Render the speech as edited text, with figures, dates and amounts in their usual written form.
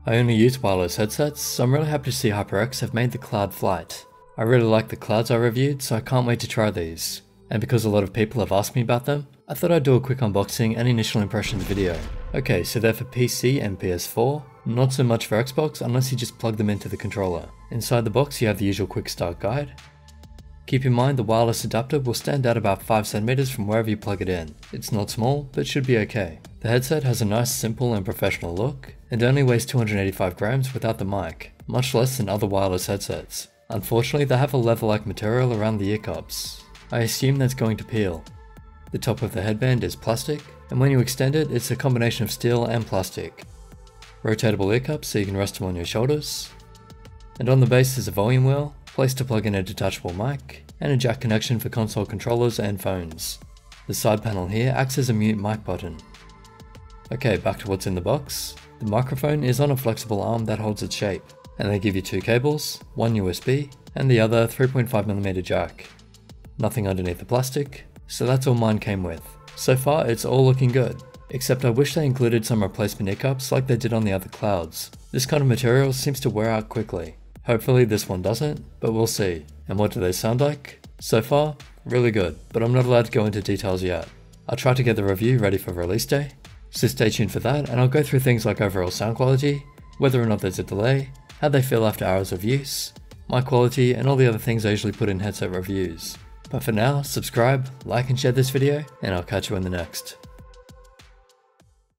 I only use wireless headsets, so I'm really happy to see HyperX have made the Cloud Flight. I really like the clouds I reviewed, so I can't wait to try these. And because a lot of people have asked me about them, I thought I'd do a quick unboxing and initial impressions video. Okay, so they're for PC and PS4, not so much for Xbox unless you just plug them into the controller. Inside the box you have the usual quick start guide. Keep in mind the wireless adapter will stand out about 5cm from wherever you plug it in. It's not small, but should be okay. The headset has a nice simple and professional look, and only weighs 285 grams without the mic, much less than other wireless headsets. Unfortunately, they have a leather-like material around the ear cups. I assume that's going to peel. The top of the headband is plastic, and when you extend it, it's a combination of steel and plastic. Rotatable ear cups so you can rest them on your shoulders. And on the base is a volume wheel, place to plug in a detachable mic, and a jack connection for console controllers and phones. The side panel here acts as a mute mic button. Okay, back to what's in the box. The microphone is on a flexible arm that holds its shape, and they give you two cables, one USB, and the other 3.5mm jack. Nothing underneath the plastic, so that's all mine came with. So far it's all looking good, except I wish they included some replacement ear cups like they did on the other clouds. This kind of material seems to wear out quickly. Hopefully this one doesn't, but we'll see. And what do they sound like? So far, really good, but I'm not allowed to go into details yet. I'll try to get the review ready for release day, so stay tuned for that, and I'll go through things like overall sound quality, whether or not there's a delay, how they feel after hours of use, mic quality, and all the other things I usually put in headset reviews. But for now, subscribe, like and share this video, and I'll catch you in the next.